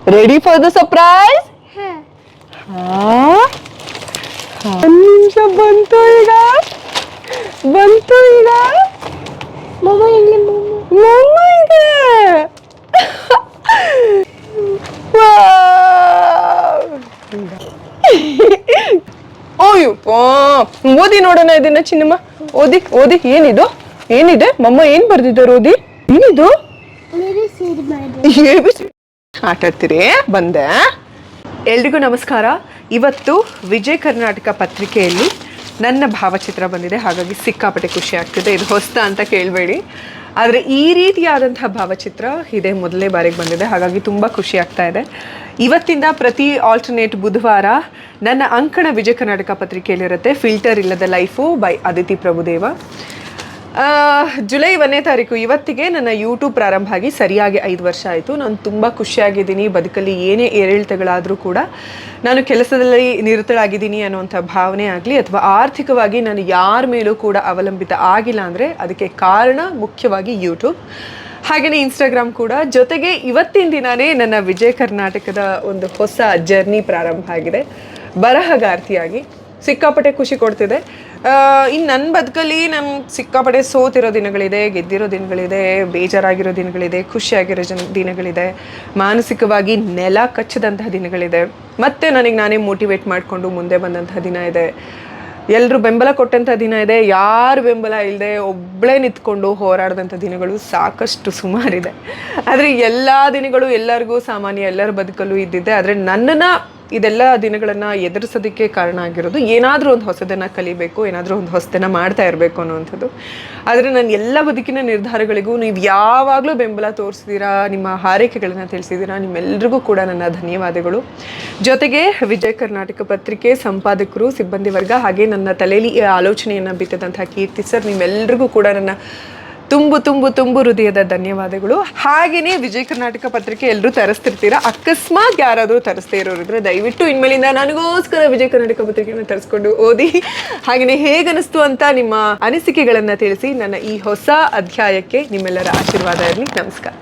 Ready for the surprise? ಒಂದು ನಿಮಿಷ ಬಂತು ಈಗ. ಮಮ್ಮ ಇದೆ. ಓಯಪ್ಪ, ಓದಿ ನೋಡೋಣ ಇದನ್ನ ಚಿನ್ನಮ್ಮ. ಓದಿ ಏನಿದೆ ಮಮ್ಮ ಏನ್ ಬರ್ದಿದ್ದಾರೆ? ಓದಿ ಏನಿದು? ಆಟ ಆಡ್ತೀರಿ? ಬಂದೆ. ಎಲ್ರಿಗೂ ನಮಸ್ಕಾರ. ಇವತ್ತು ವಿಜಯ ಕರ್ನಾಟಕ ಪತ್ರಿಕೆಯಲ್ಲಿ ನನ್ನ ಭಾವಚಿತ್ರ ಬಂದಿದೆ, ಹಾಗಾಗಿ ಸಿಕ್ಕಾಪಟ್ಟೆ ಖುಷಿ ಆಗ್ತಿದೆ. ಇದು ಹೊಸ್ತ ಅಂತ ಕೇಳಬೇಡಿ, ಆದರೆ ಈ ರೀತಿಯಾದಂತಹ ಭಾವಚಿತ್ರ ಇದೇ ಮೊದಲನೇ ಬಾರಿಗೆ ಬಂದಿದೆ, ಹಾಗಾಗಿ ತುಂಬ ಖುಷಿ ಆಗ್ತಾ ಇದೆ. ಇವತ್ತಿಂದ ಪ್ರತಿ ಆಲ್ಟರ್ನೇಟ್ ಬುಧವಾರ ನನ್ನ ಅಂಕಣ ವಿಜಯ ಕರ್ನಾಟಕ ಪತ್ರಿಕೆಯಲ್ಲಿರುತ್ತೆ ಫಿಲ್ಟರ್ ಇಲ್ಲದ life by Aditi Prabhudeva. July 1ನೇ ತಾರೀಕು ಇವತ್ತಿಗೆ ನನ್ನ ಯೂಟ್ಯೂಬ್ ಪ್ರಾರಂಭ ಆಗಿ ಸರಿಯಾಗಿ 5 ವರ್ಷ ಆಯಿತು. ನಾನು ತುಂಬ ಖುಷಿಯಾಗಿದ್ದೀನಿ. ಬದುಕಲ್ಲಿ ಏನೇ ಏರಿಳಿತಗಳಾದರೂ ಕೂಡ ನಾನು ಕೆಲಸದಲ್ಲಿ ನಿರತಳಾಗಿದ್ದೀನಿ ಅನ್ನುವಂಥ ಭಾವನೆ ಆಗಲಿ ಅಥವಾ ಆರ್ಥಿಕವಾಗಿ ನಾನು ಯಾರ ಮೇಲೂ ಕೂಡ ಅವಲಂಬಿತ ಆಗಿಲ್ಲ ಅಂದರೆ ಅದಕ್ಕೆ ಕಾರಣ ಮುಖ್ಯವಾಗಿ ಯೂಟ್ಯೂಬ್, ಹಾಗೆಯೇ ಇನ್ಸ್ಟಾಗ್ರಾಮ್ ಕೂಡ. ಜೊತೆಗೆ ಇವತ್ತಿನ ದಿನವೇ ನನ್ನ ವಿಜಯ ಕರ್ನಾಟಕದ ಒಂದು ಹೊಸ ಜರ್ನಿ ಪ್ರಾರಂಭ ಆಗಿದೆ ಬರಹಗಾರ್ತಿಯಾಗಿ. ಸಿಕ್ಕಾಪಟ್ಟೆ ಖುಷಿ ಕೊಡ್ತಿದೆ. ಇನ್ನು ನನ್ನ ಬದುಕಲ್ಲಿ ನಾನು ಸಿಕ್ಕಾಪಟ್ಟೆ ಸೋತಿರೋ ದಿನಗಳಿದೆ, ಗೆದ್ದಿರೋ ದಿನಗಳಿದೆ, ಬೇಜಾರಾಗಿರೋ ದಿನಗಳಿದೆ, ಖುಷಿಯಾಗಿರೋ ದಿನಗಳಿದೆ, ಮಾನಸಿಕವಾಗಿ ನೆಲ ಕಚ್ಚದಂತಹ ದಿನಗಳಿದೆ, ಮತ್ತು ನನಗೆ ನಾನೇ ಮೋಟಿವೇಟ್ ಮಾಡಿಕೊಂಡು ಮುಂದೆ ಬಂದಂತಹ ದಿನ ಇದೆ, ಎಲ್ಲರೂ ಬೆಂಬಲ ಕೊಟ್ಟಂಥ ದಿನ ಇದೆ, ಯಾರು ಬೆಂಬಲ ಇಲ್ಲದೆ ಒಬ್ಬಳೇ ನಿಂತ್ಕೊಂಡು ಹೋರಾಡಿದಂಥ ದಿನಗಳು ಸಾಕಷ್ಟು ಸುಮಾರಿದೆ. ಆದರೆ ಎಲ್ಲ ದಿನಗಳು ಎಲ್ಲರಿಗೂ ಸಾಮಾನ್ಯ, ಎಲ್ಲರ ಬದುಕಲ್ಲೂ ಇದ್ದಿದ್ದೆ. ಆದರೆ ನನ್ನನ್ನು ಇದೆಲ್ಲ ದಿನಗಳನ್ನು ಎದುರಿಸೋದಕ್ಕೆ ಕಾರಣ ಆಗಿರೋದು ಏನಾದರೂ ಒಂದು ಹೊಸದನ್ನು ಕಲಿಬೇಕು, ಏನಾದರೂ ಒಂದು ಹೊಸದನ್ನು ಮಾಡ್ತಾ ಇರಬೇಕು ಅನ್ನುವಂಥದ್ದು. ಆದರೆ ನನ್ನ ಎಲ್ಲ ಬದುಕಿನ ನಿರ್ಧಾರಗಳಿಗೂ ನೀವು ಯಾವಾಗಲೂ ಬೆಂಬಲ ತೋರಿಸಿದ್ದೀರಾ, ನಿಮ್ಮ ಹಾರೈಕೆಗಳನ್ನು ತಿಳಿಸಿದ್ದೀರಾ, ನಿಮ್ಮೆಲ್ಲರಿಗೂ ಕೂಡ ನನ್ನ ಧನ್ಯವಾದಗಳು. ಜೊತೆಗೆ ವಿಜಯ ಕರ್ನಾಟಕ ಪತ್ರಿಕೆ ಸಂಪಾದಕರು, ಸಿಬ್ಬಂದಿ ವರ್ಗ, ಹಾಗೆ ನನ್ನ ತಲೆಯಲ್ಲಿ ಈ ಆಲೋಚನೆಯನ್ನು ಬಿತ್ತದಂಥ ಕೀರ್ತಿ ಸರ್, ನಿಮ್ಮೆಲ್ಲರಿಗೂ ಕೂಡ ನನ್ನ ತುಂಬು ಹೃದಯದ ಧನ್ಯವಾದಗಳು. ಹಾಗೆಯೇ ವಿಜಯ ಕರ್ನಾಟಕ ಪತ್ರಿಕೆ ಎಲ್ಲರೂ ತರಿಸ್ತಿರ್ತೀರಾ. ಅಕಸ್ಮಾತ್ ಯಾರಾದರೂ ತರಿಸ್ದೇ ಇರೋರಿದ್ರೆ ದಯವಿಟ್ಟು ಇನ್ಮೇಲಿಂದ ನನಗೋಸ್ಕರ ವಿಜಯ ಕರ್ನಾಟಕ ಪತ್ರಿಕೆಯನ್ನು ತರಿಸ್ಕೊಂಡು ಓದಿ. ಹಾಗೆಯೇ ಹೇಗನಿಸ್ತು ಅಂತ ನಿಮ್ಮ ಅನಿಸಿಕೆಗಳನ್ನು ತಿಳಿಸಿ. ನನ್ನ ಈ ಹೊಸ ಅಧ್ಯಾಯಕ್ಕೆ ನಿಮ್ಮೆಲ್ಲರ ಆಶೀರ್ವಾದ ಇರಲಿ. ನಮಸ್ಕಾರ.